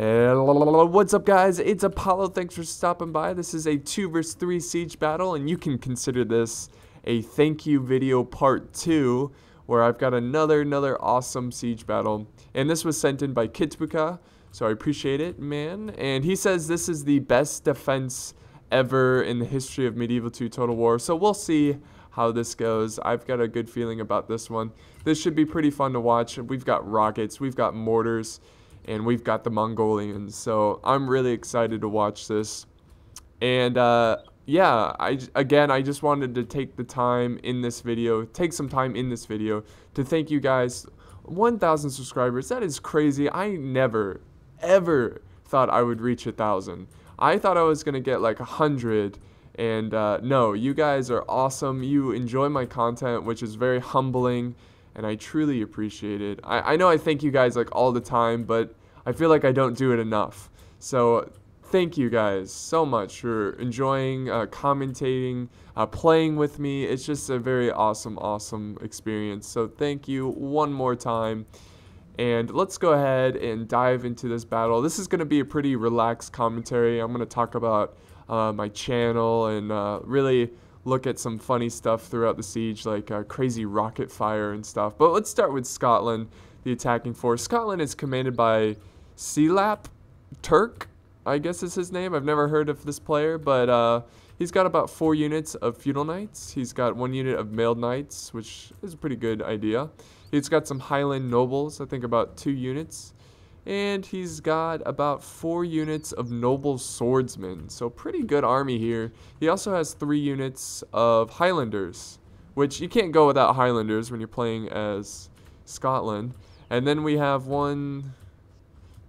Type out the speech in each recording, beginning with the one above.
Hello, what's up guys? It's Apollo, thanks for stopping by. This is a 2 vs 3 siege battle, and you can consider this a thank you video part 2, where I've got another awesome siege battle. And this was sent in by Kitsuka, so I appreciate it, man. And he says this is the best defense ever in the history of Medieval 2 Total War, so we'll see how this goes. I've got a good feeling about this one. This should be pretty fun to watch. We've got rockets, we've got mortars, and we've got the Mongolians, so I'm really excited to watch this. And yeah, I just wanted to take some time in this video to thank you guys. 1,000 subscribers, that is crazy. I never ever thought I would reach 1,000. I thought I was gonna get like 100, and no, you guys are awesome. You enjoy my content, which is very humbling, and I truly appreciate it. I know I thank you guys like all the time, but I feel like I don't do it enough. So thank you guys so much for enjoying, commentating, playing with me. It's just a very awesome experience. So thank you one more time. And let's go ahead and dive into this battle. This is going to be a pretty relaxed commentary. I'm going to talk about my channel and really look at some funny stuff throughout the siege, like crazy rocket fire and stuff. But let's start with Scotland, the attacking force. Scotland is commanded by Selap Turk, I guess is his name. I've never heard of this player, but he's got about 4 units of feudal knights. He's got 1 unit of mailed knights, which is a pretty good idea. He's got some Highland nobles, I think about 2 units. And he's got about 4 units of noble swordsmen, so pretty good army here. He also has 3 units of Highlanders, which you can't go without Highlanders when you're playing as Scotland. And then we have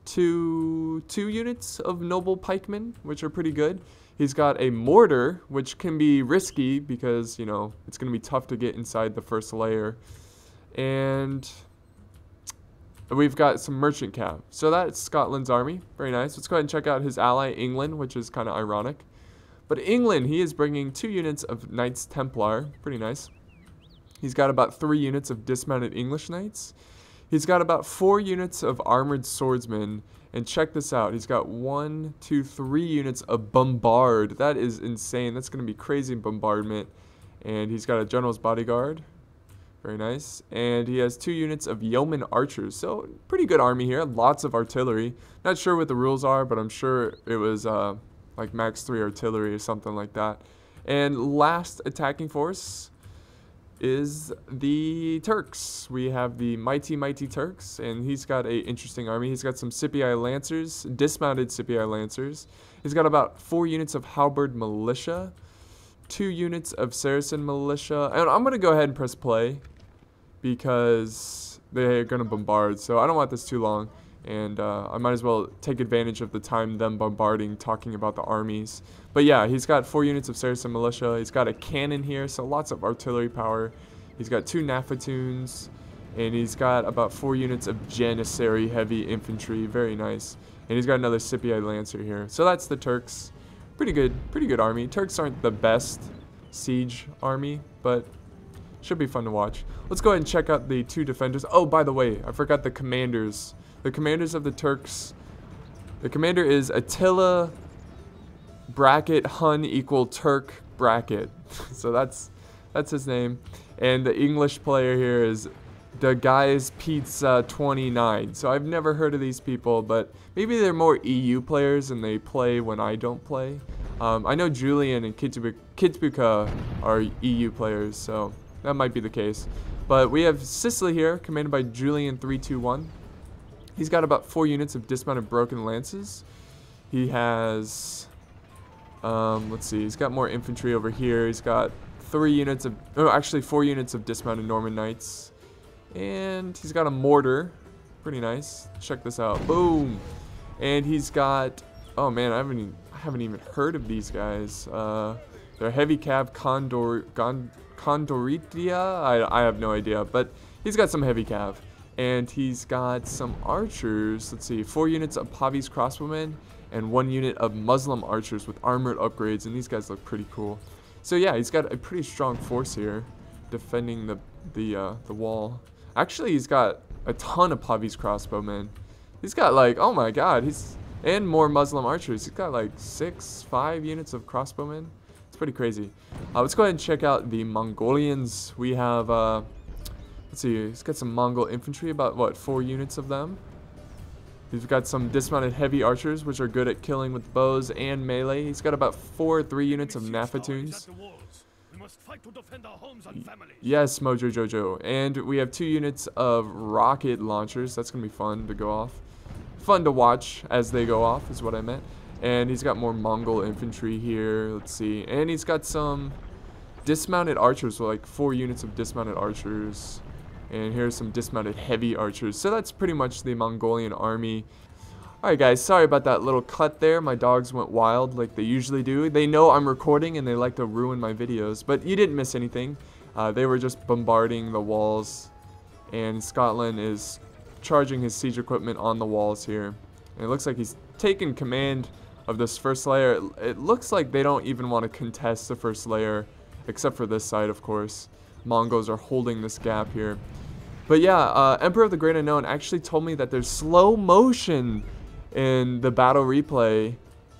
2 units of noble pikemen, which are pretty good. He's got a mortar, which can be risky because, you know, it's going to be tough to get inside the first layer. And we've got some merchant cav. So that's Scotland's army. Very nice. Let's go ahead and check out his ally, England, which is kind of ironic. But England, he is bringing 2 units of Knights Templar. Pretty nice. He's got about 3 units of dismounted English knights. He's got about 4 units of armored swordsmen. And check this out. He's got 1, 2, 3 units of bombard. That is insane. That's going to be crazy bombardment. And he's got a general's bodyguard. Very nice. And he has 2 units of yeoman archers. So pretty good army here. Lots of artillery. Not sure what the rules are, but I'm sure it was like max 3 artillery or something like that. And last attacking force is the Turks. We have the mighty Turks, and he's got a interesting army. He's got some Scipii Lancers, dismounted Scipii Lancers. He's got about 4 units of halberd militia, 2 units of Saracen militia, and I'm gonna go ahead and press play because they're gonna bombard, so I don't want this too long, and I might as well take advantage of the time them bombarding, talking about the armies. But yeah, he's got 4 units of Saracen militia. He's got a cannon here, so lots of artillery power. He's got 2 Nafatoons, and he's got about 4 units of Janissary heavy infantry. Very nice. And he's got another Scipii Lancer here. So that's the Turks. Pretty good army. Turks aren't the best siege army, but should be fun to watch. Let's go ahead and check out the 2 defenders. Oh, by the way, I forgot the commanders. The commanders of the Turks. The commander is Attila bracket Hun equal Turk bracket. So that's his name. And the English player here is the Guy's Pizza 29. So I've never heard of these people, but maybe they're more EU players and they play when I don't play. I know Julian and Kitsuka are EU players, so that might be the case. But we have Sicily here, commanded by Julian 321. He's got about 4 units of dismounted broken lances. He has, let's see, he's got more infantry over here. He's got 4 units of dismounted Norman knights. And he's got a mortar. Pretty nice. Check this out. Boom. And he's got, oh man, I haven't even heard of these guys. They're heavy cav Condoritia. I have no idea, but he's got some heavy cav. And he's got some archers. Let's see, 4 units of Pavi's crossbowmen and 1 unit of Muslim archers with armored upgrades. And these guys look pretty cool. So yeah, he's got a pretty strong force here, defending the wall. Actually, he's got a ton of Pavi's crossbowmen. He's got like, oh my god, he's And more Muslim archers. He's got like 5 units of crossbowmen. It's pretty crazy. Let's go ahead and check out the Mongolians. We have, let's see, he's got some Mongol infantry, about, what, 4 units of them. He's got some dismounted heavy archers, which are good at killing with bows and melee. He's got about 3 units of Nafatoons. Yes, Mojo Jojo. And we have 2 units of rocket launchers. That's going to be fun to go off. Fun to watch as they go off is what I meant. And he's got more Mongol infantry here. Let's see. And he's got some dismounted archers, so like 4 units of dismounted archers. And here's some dismounted heavy archers. So that's pretty much the Mongolian army. Alright guys, sorry about that little cut there. My dogs went wild like they usually do. They know I'm recording and they like to ruin my videos. But you didn't miss anything. They were just bombarding the walls. And Scotland is charging his siege equipment on the walls here. And it looks like he's taken command of this first layer. It looks like they don't even want to contest the first layer. Except for this side, of course. Mongols are holding this gap here. But yeah, Emperor of the Great Unknown actually told me that there's slow motion in the battle replay,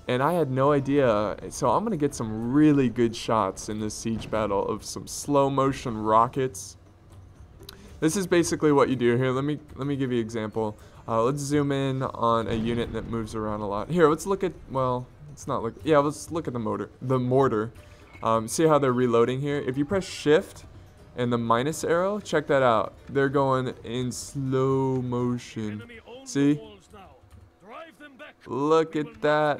and I had no idea. So I'm gonna get some really good shots in this siege battle of some slow motion rockets. This is basically what you do here. Let me give you an example. Let's zoom in on a unit that moves around a lot. Here, let's look at, well, let's not look. Yeah, let's look at the mortar. See how they're reloading here. If you press shift and the minus arrow, check that out. They're going in slow motion. See? Look at that.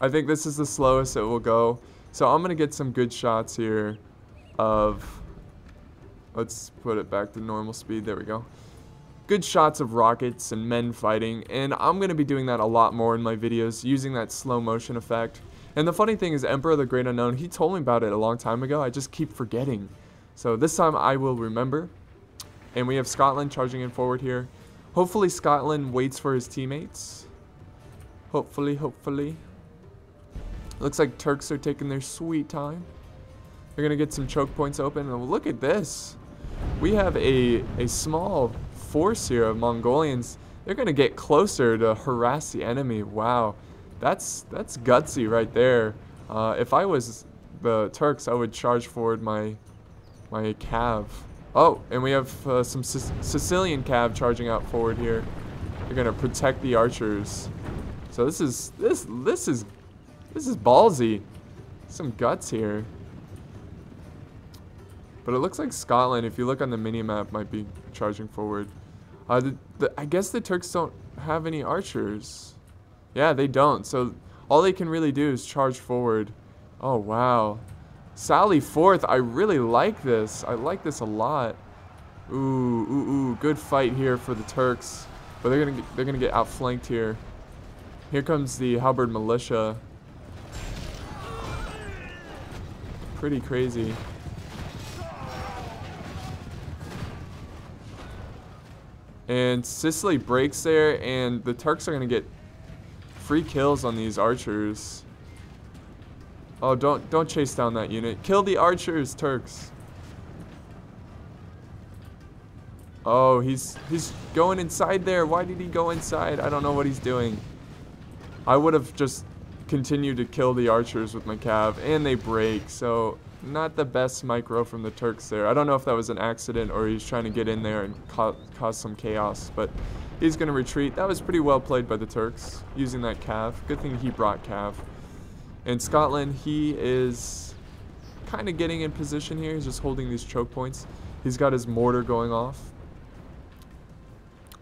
I think this is the slowest it will go. So I'm going to get some good shots here of, let's put it back to normal speed. There we go. Good shots of rockets and men fighting. And I'm going to be doing that a lot more in my videos, using that slow motion effect. And the funny thing is, Emperor of the Great Unknown, he told me about it a long time ago. I just keep forgetting. So this time I will remember. And we have Scotland charging in forward here. Hopefully Scotland waits for his teammates. Hopefully. Looks like Turks are taking their sweet time. They're going to get some choke points open. And look at this. We have a small force here of Mongolians. They're going to get closer to harass the enemy. Wow. That's gutsy right there. If I was the Turks, I would charge forward my cav. Oh, and we have some Sicilian cav charging out forward here. They're gonna protect the archers. So this is ballsy. Some guts here. But it looks like Scotland, if you look on the mini-map, might be charging forward. I guess the Turks don't have any archers. Yeah, they don't. So all they can really do is charge forward. Oh, wow. Sally forth. I really like this. I like this a lot. Ooh. Good fight here for the Turks. But they're gonna get outflanked here. Here comes the halberd militia. Pretty crazy. And Sicily breaks there, and the Turks are gonna get free kills on these archers. Oh, don't chase down that unit. Kill the archers, Turks. Oh, he's going inside there. Why did he go inside? I don't know what he's doing. I would have just continued to kill the archers with my cav, and they break. So not the best micro from the Turks there. I don't know if that was an accident or he's trying to get in there and cause some chaos, but he's going to retreat. That was pretty well played by the Turks using that cav. Good thing he brought cav. And Scotland, he is kind of getting in position here. He's just holding these choke points. He's got his mortar going off.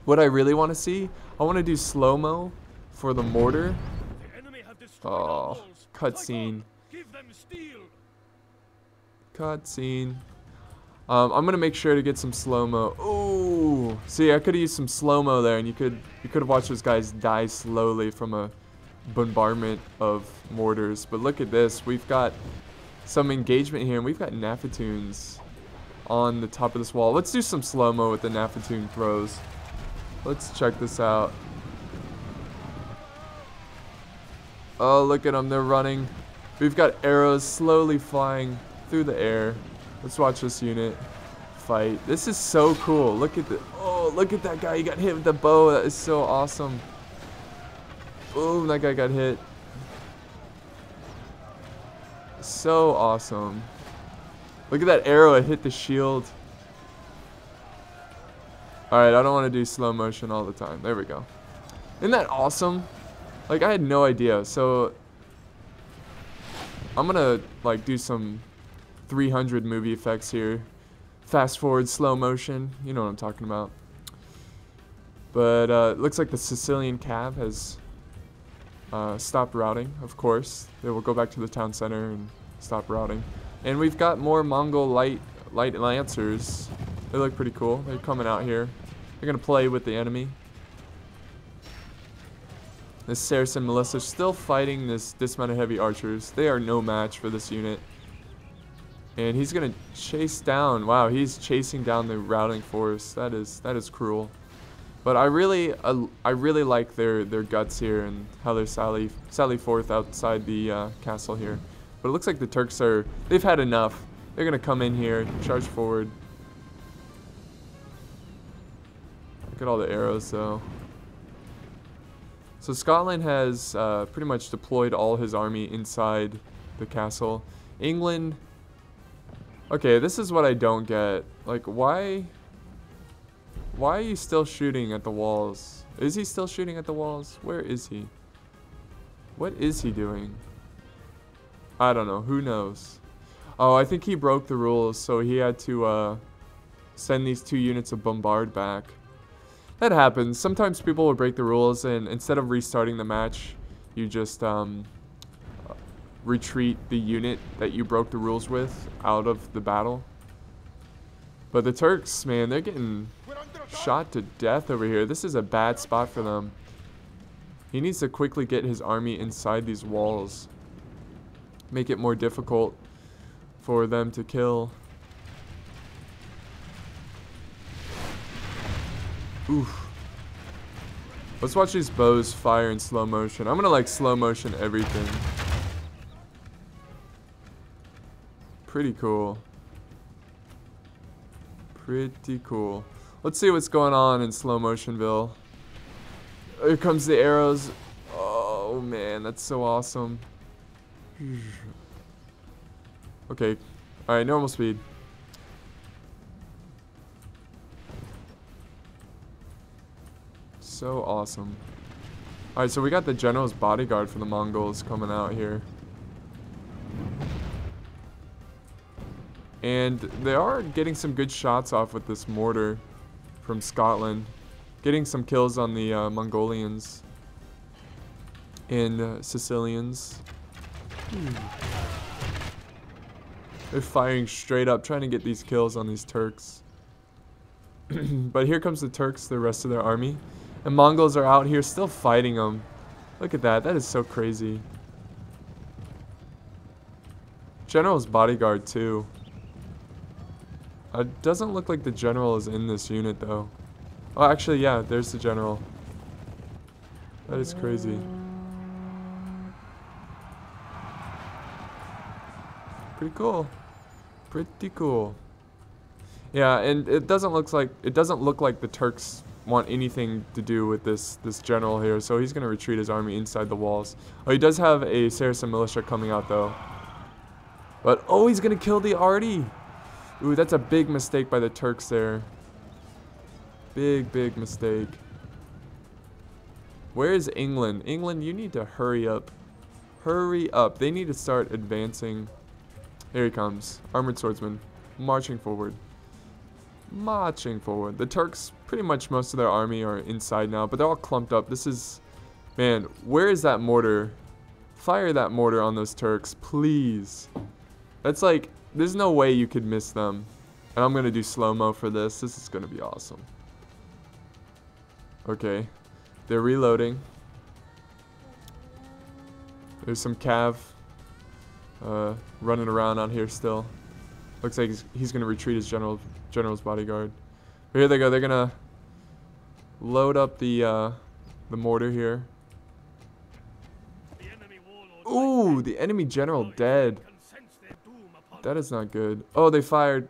What I really want to see, I want to do slow-mo for the mortar. Oh, cutscene. Cutscene. I'm going to make sure to get some slow-mo. Oh, see, I could have used some slow-mo there, and you could have watched those guys die slowly from a bombardment of mortars. But look at this, we've got some engagement here, and we've got Nafatoons on the top of this wall. Let's do some slow-mo with the Nafatoon throws. Let's check this out. Oh, look at them, they're running. We've got arrows slowly flying through the air. Let's watch this unit fight. This is so cool. Look at that guy, he got hit with the bow. That is so awesome. Boom, that guy got hit. So awesome. Look at that arrow, it hit the shield. Alright, I don't want to do slow motion all the time. There we go. Isn't that awesome? Like, I had no idea. So, I'm gonna, like, do some 300 movie effects here. Fast forward, slow motion. You know what I'm talking about. But, it looks like the Sicilian cab has stopped routing, of course. They will go back to the town center and stop routing. And we've got more Mongol light lancers. They look pretty cool. They're coming out here. They're gonna play with the enemy. This Saracen militia still fighting this dismounted heavy archers. They are no match for this unit. And he's gonna chase down. Wow, he's chasing down the routing force. That is cruel. But I really like their guts here and how they're sally forth outside the castle here. But it looks like the Turks they've had enough. They're gonna come in here, charge forward. Look at all the arrows though. So Scotland has pretty much deployed all his army inside the castle. England, okay, this is what I don't get. Like, why are you still shooting at the walls? Is he still shooting at the walls? Where is he? What is he doing? I don't know. Who knows? Oh, I think he broke the rules, so he had to send these 2 units of bombard back. That happens. Sometimes people will break the rules, and instead of restarting the match, you just retreat the unit that you broke the rules with out of the battle. But the Turks, man, they're getting shot to death over here. This is a bad spot for them. He needs to quickly get his army inside these walls. Make it more difficult for them to kill. Oof. Let's watch these bows fire in slow motion. I'm gonna like slow motion everything. Pretty cool. Pretty cool. Let's see what's going on in slow motionville. Here comes the arrows. Oh man, that's so awesome. Okay. Alright, normal speed. So awesome. Alright, so we got the general's bodyguard for the Mongols coming out here. And they are getting some good shots off with this mortar from Scotland. Getting some kills on the Mongolians and Sicilians. They're firing straight up, trying to get these kills on these Turks. But here comes the Turks, the rest of their army. And Mongols are out here still fighting them. Look at that. That is so crazy. General's bodyguard too. It doesn't look like the general is in this unit though. Oh, actually, yeah, there's the general. That is crazy. Pretty cool. Pretty cool. Yeah, and it doesn't look like the Turks want anything to do with this general here, so he's gonna retreat his army inside the walls. Oh, he does have a Saracen militia coming out though. But oh, he's gonna kill the arty. Ooh, that's a big mistake by the Turks there. Big mistake. Where is England? England, you need to hurry up. Hurry up. They need to start advancing. Here he comes. Armored swordsman. Marching forward. Marching forward. The Turks, pretty much most of their army are inside now, but they're all clumped up. This is... Man, where is that mortar? Fire that mortar on those Turks, please. That's like... There's no way you could miss them. And I'm going to do slow-mo for this. This is going to be awesome. Okay. They're reloading. There's some cav running around out here still. Looks like he's going to retreat his general's bodyguard. But here they go. They're going to load up the mortar here. Ooh, the enemy general dead. That is not good. Oh, they fired.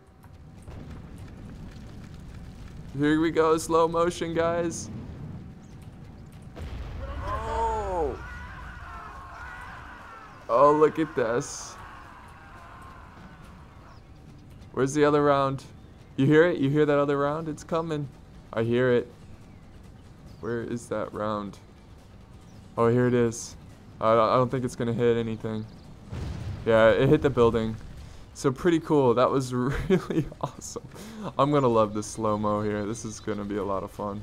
Here we go. Slow motion, guys. Oh. Oh, look at this. Where's the other round? You hear it? You hear that other round? It's coming. I hear it. Where is that round? Oh, here it is. I don't think it's going to hit anything. Yeah, it hit the building. So pretty cool. That was really awesome. I'm going to love this slow-mo here. This is going to be a lot of fun.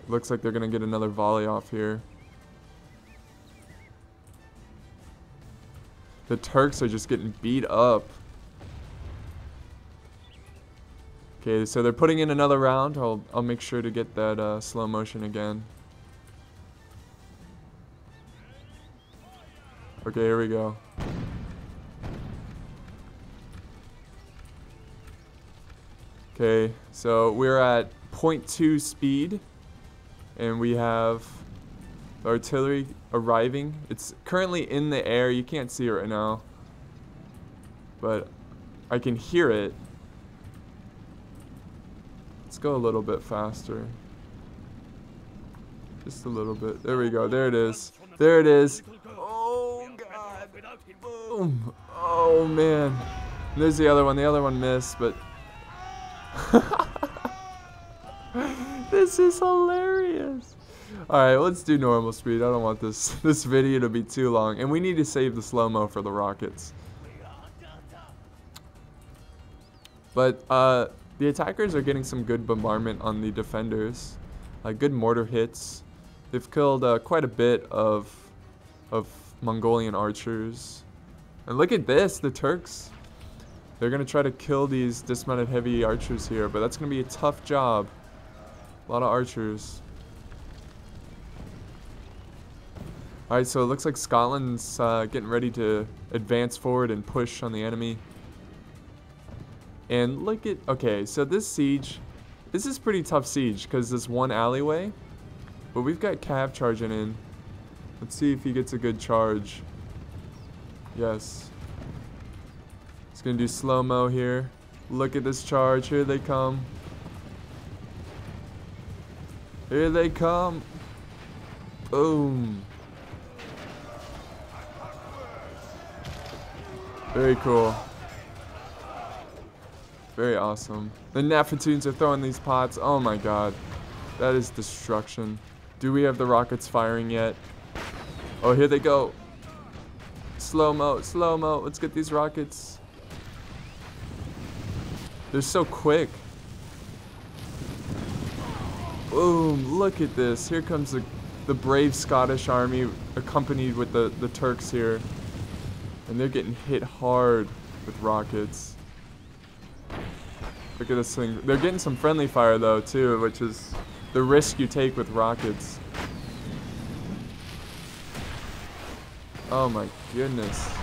Looks like they're going to get another volley off here. The Turks are just getting beat up. Okay, so they're putting in another round. I'll make sure to get that slow motion again. Okay, here we go. Okay, so we're at 0.2 speed, and we have artillery arriving. It's currently in the air. You can't see it right now, but I can hear it. Let's go a little bit faster. Just a little bit. There we go. There it is. There it is. Oh, God. Boom. Oh, man. There's the other one. The other one missed, but... This is hilarious. Alright, let's do normal speed. I don't want this video to be too long. And we need to save the slow-mo for the rockets. But, the attackers are getting some good bombardment on the defenders. Good mortar hits. They've killed quite a bit of Mongolian archers. And look at this, the Turks. They're going to try to kill these dismounted heavy archers here, but that's going to be a tough job. A lot of archers. Alright, so it looks like Scotland's getting ready to advance forward and push on the enemy. And look at, okay, so this siege, this is pretty tough siege because this one alleyway, but we've got Cav charging in. Let's see if he gets a good charge. Yes. He's going to do slow-mo here. Look at this charge. Here they come. Here they come. Boom. Very cool. Very awesome. The Nafatoons are throwing these pots. Oh my god. That is destruction. Do we have the rockets firing yet? Oh, here they go. Slow-mo, slow-mo. Let's get these rockets. They're so quick. Boom. Look at this. Here comes the brave Scottish army accompanied with the Turks here. And they're getting hit hard with rockets. Look at this thing. They're getting some friendly fire though too, which is the risk you take with rockets. Oh my goodness.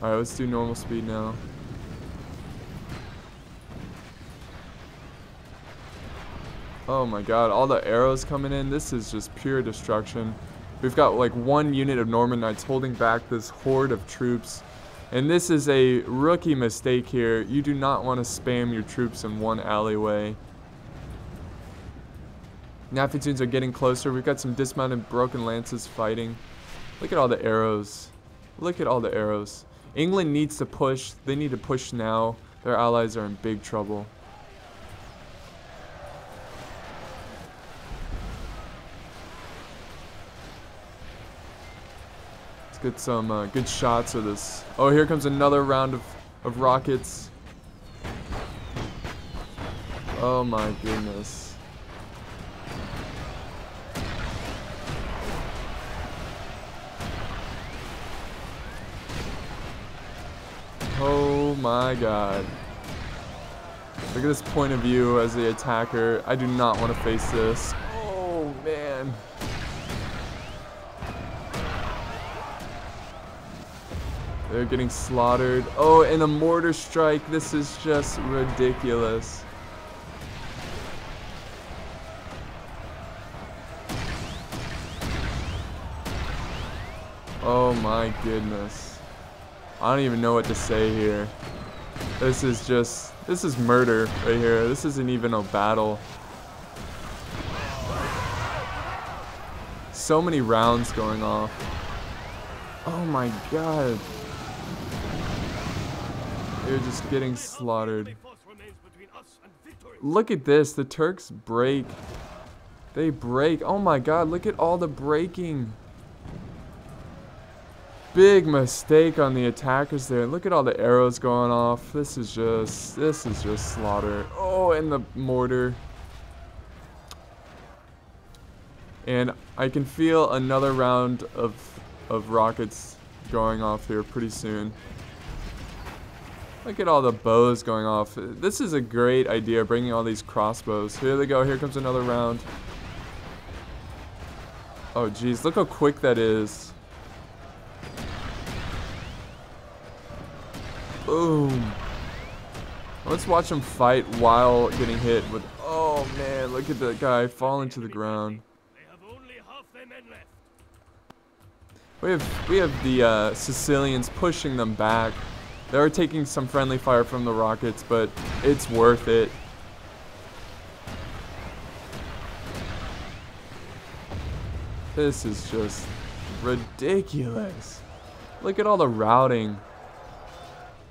Alright, let's do normal speed now. Oh my god, all the arrows coming in. This is just pure destruction. We've got like one unit of Norman Knights holding back this horde of troops. And this is a rookie mistake here. You do not want to spam your troops in one alleyway. Nafatoons are getting closer. We've got some dismounted broken lances fighting. Look at all the arrows. Look at all the arrows. England needs to push. They need to push now. Their allies are in big trouble. Get some good shots of this. Oh, here comes another round of rockets. Oh my goodness. Oh my god. Look at this point of view as the attacker. I do not want to face this. Oh man. They're getting slaughtered. Oh, and a mortar strike. This is just ridiculous. Oh my goodness. I don't even know what to say here. This is murder right here. This isn't even a battle. so many rounds going off. Oh my god. They're just getting slaughtered. Look at this. The Turks break. They break. Oh my god, look at all the breaking. Big mistake on the attackers there. Look at all the arrows going off. This is just slaughter. Oh, and the mortar. And I can feel another round of rockets going off here pretty soon. Look at all the bows going off. This is a great idea, bringing all these crossbows. Here they go. Here comes another round. Oh, geez. Look how quick that is. Boom. Let's watch them fight while getting hit with... Oh, man. Look at that guy falling to the ground. We have the Sicilians pushing them back. They're taking some friendly fire from the rockets, but it's worth it. This is just ridiculous. Look at all the routing.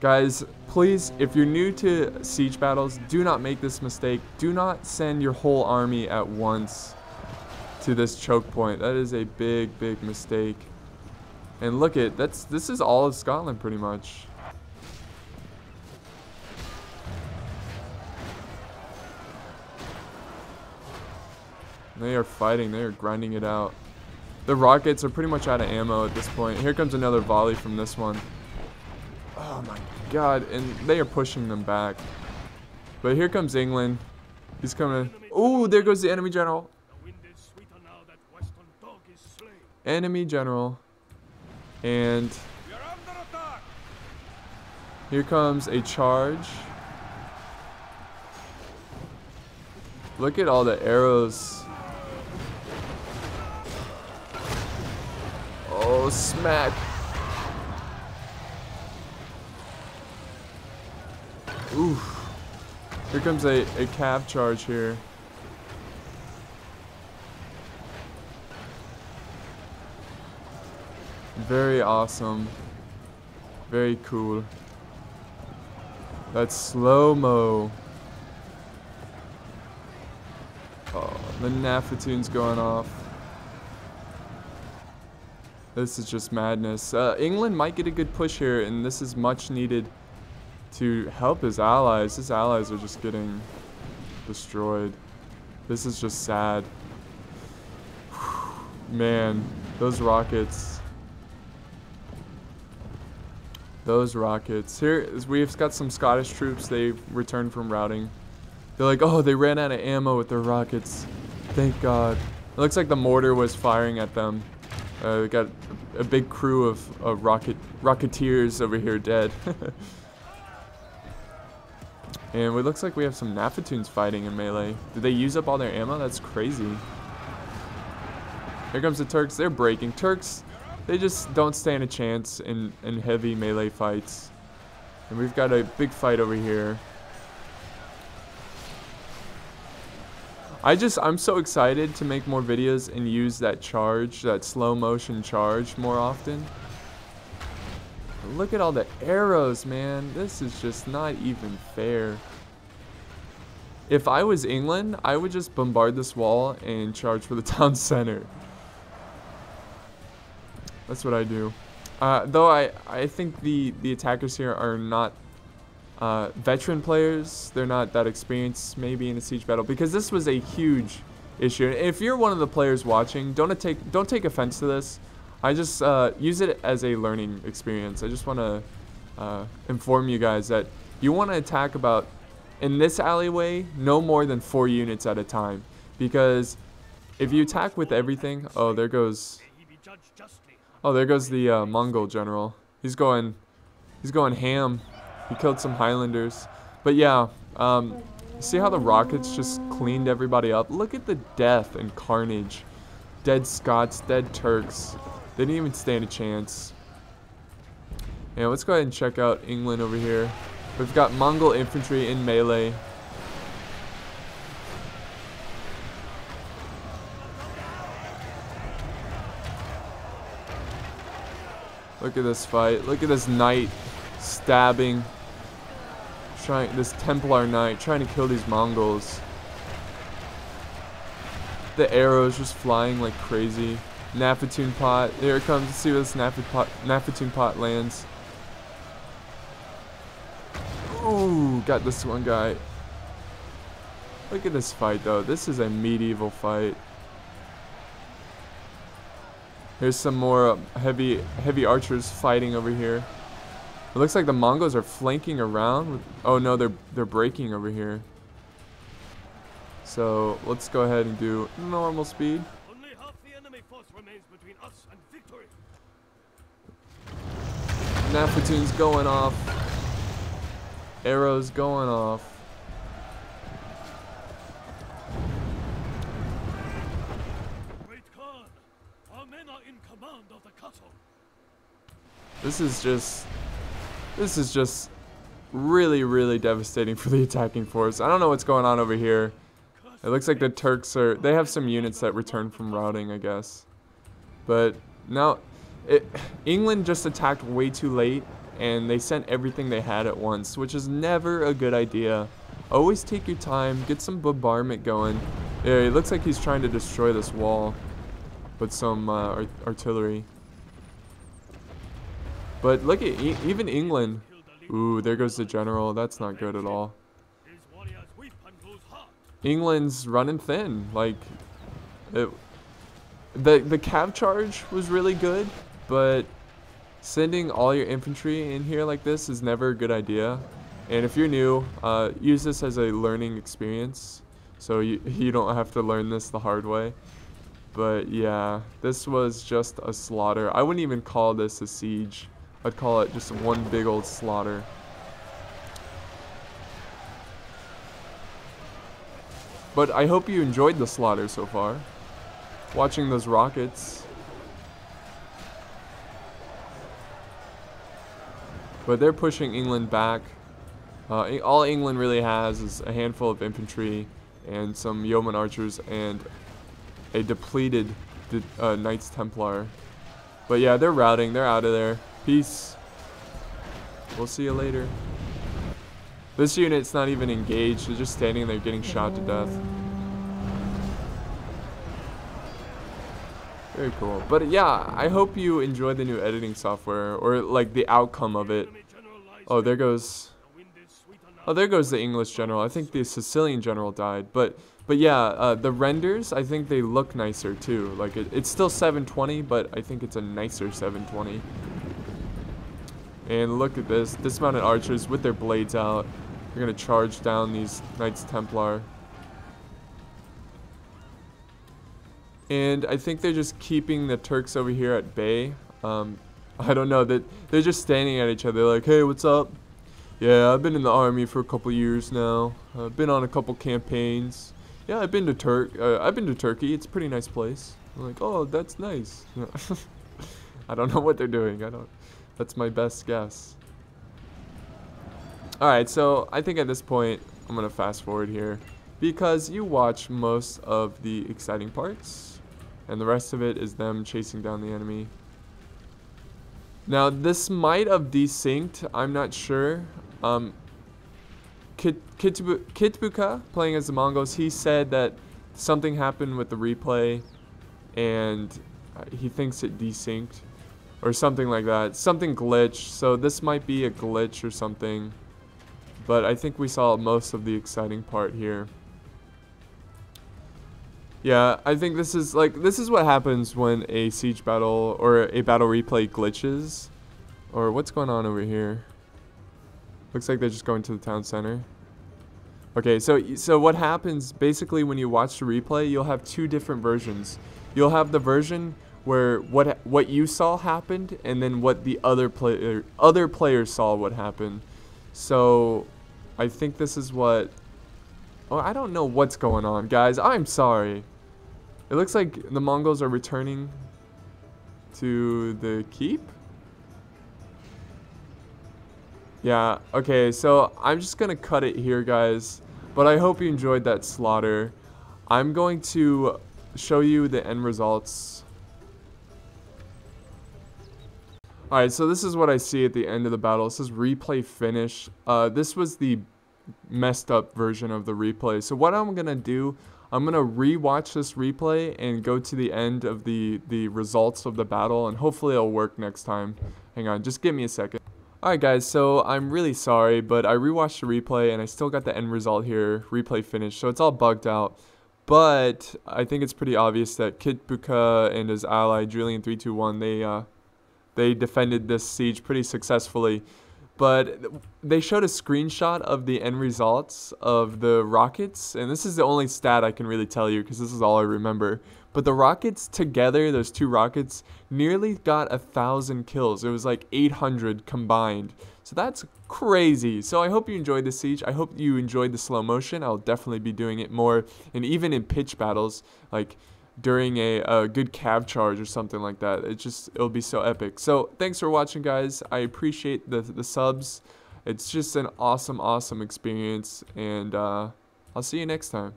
Guys, please, if you're new to siege battles, do not make this mistake. Do not send your whole army at once to this choke point. That is a big, big mistake. And look at, this is all of Scotland pretty much. They are fighting. They are grinding it out. The rockets are pretty much out of ammo at this point. Here comes another volley from this one. Oh my god. And they are pushing them back. But here comes England. He's coming. Oh, there goes the enemy general. Enemy general. And here comes a charge. Look at all the arrows. Oh, smack. Oof. Here comes a cav charge here. Very awesome. Very cool. That's slow-mo. Oh, the Nafatoon's going off. This is just madness. England might get a good push here, and this is much needed to help his allies. His allies are just getting destroyed. This is just sad. Man, those rockets. Those rockets. Here, we've got some Scottish troops. They've returned from routing. They're like, oh, they ran out of ammo with their rockets. Thank God. It looks like the mortar was firing at them. We got a big crew of rocketeers over here dead. And it looks like we have some Nafatoons fighting in melee. Did they use up all their ammo? That's crazy. Here comes the Turks. They're breaking. Turks, they just don't stand a chance in heavy melee fights. And we've got a big fight over here. I'm so excited to make more videos and use that charge, that slow motion charge more often. Look at all the arrows, man. This is just not even fair. If I was England, I would just bombard this wall and charge for the town center. That's what I do. Though I think the attackers here are not veteran players. They're not that experienced maybe in a siege battle, because this was a huge issue. And if you're one of the players watching, don't take offense to this. I just use it as a learning experience. I just want to inform you guys that you want to attack about, in this alleyway, no more than 4 units at a time, because if you attack with everything, oh, there goes the Mongol general. He's going ham. He killed some Highlanders. But yeah, see how the rockets just cleaned everybody up? Look at the death and carnage. Dead Scots, dead Turks. They didn't even stand a chance. Yeah, let's go ahead and check out England over here. We've got Mongol infantry in melee. Look at this fight. Look at this knight stabbing. This Templar knight trying to kill these Mongols. The arrows just flying like crazy. Nafatoon pot. Here it comes. Let's see where this Nafatoon pot lands. Ooh, got this one guy. Look at this fight though. This is a medieval fight. Here's some more heavy archers fighting over here. It looks like the Mongols are flanking around. Oh no, they're breaking over here. So let's go ahead and do normal speed. Only half the enemy force remains between us and victory. Nafatoon's going off. Arrows going off. Great Khan, our men are in command of the castle. This is just really devastating for the attacking force. I don't know what's going on over here. It looks like the Turks they have some units that return from routing, I guess. But now, England just attacked way too late, and they sent everything they had at once, which is never a good idea. Always take your time, get some bombardment going. Yeah, it looks like he's trying to destroy this wall with some artillery. But look at even England. Ooh, there goes the general. That's not good at all. England's running thin. Like, the cav charge was really good, but sending all your infantry in here like this is never a good idea. And if you're new, use this as a learning experience, so you don't have to learn this the hard way. But yeah, this was just a slaughter. I wouldn't even call this a siege. I'd call it just one big old slaughter. But I hope you enjoyed the slaughter so far. Watching those rockets. But they're pushing England back. All England really has is a handful of infantry and some yeoman archers and a depleted Knights Templar. But yeah, they're routing. They're out of there. Peace. We'll see you later. This unit's not even engaged. They're just standing there getting shot to death. Very cool. But yeah, I hope you enjoy the new editing software, or like the outcome of it. Oh, there goes the English general. I think the Sicilian general died. But yeah, the renders, I think they look nicer too. Like it's still 720, but I think it's a nicer 720. And look at this. Dismounted archers with their blades out. They're going to charge down these Knights Templar. And I think they're just keeping the Turks over here at bay. I don't know. They're just standing at each other like, hey, what's up? Yeah, I've been in the army for a couple years now. I've been on a couple campaigns. Yeah, I've been to Turkey. It's a pretty nice place. I'm like, oh, that's nice. I don't know what they're doing. That's my best guess. Alright, so I think at this point, I'm going to fast forward here. Because you watch most of the exciting parts. And the rest of it is them chasing down the enemy. Now, this might have desynced. I'm not sure. Kitbuka, playing as the Mongols, he said that something happened with the replay. And he thinks it desynced. Or something like that. Something glitched. So this might be a glitch or something. But I think we saw most of the exciting part here. Yeah, I think this is what happens when a siege battle or a battle replay glitches. Or what's going on over here? Looks like they're just going to the town center. Okay, so what happens basically when you watch the replay, you'll have two different versions. You'll have the version where what you saw happened, and then what the other players saw what happened. So I think this is what... Oh, I don't know what's going on, guys. I'm sorry. It looks like the Mongols are returning to the keep. Yeah, okay, so I'm just gonna cut it here, guys. But I hope you enjoyed that slaughter. I'm going to show you the end results. Alright, so this is what I see at the end of the battle. It says replay finish. This was the messed up version of the replay. So what I'm going to do, I'm going to rewatch this replay and go to the end of the results of the battle, and hopefully it'll work next time. Hang on, just give me a second. Alright guys, so I'm really sorry, but I rewatched the replay and I still got the end result here, replay finish, so it's all bugged out. But I think it's pretty obvious that Kitbuka and his ally, Julian321, they defended this siege pretty successfully. But they showed a screenshot of the end results of the rockets, and this is the only stat I can really tell you because this is all I remember. But the rockets together, those two rockets, nearly got 1,000 kills. It was like 800 combined. So that's crazy. So I hope you enjoyed this siege. I hope you enjoyed the slow motion. I'll definitely be doing it more, and even in pitch battles, like during a good cav charge or something like that. It'll be so epic. So thanks for watching, guys. I appreciate the subs. It's just an awesome experience, and I'll see you next time.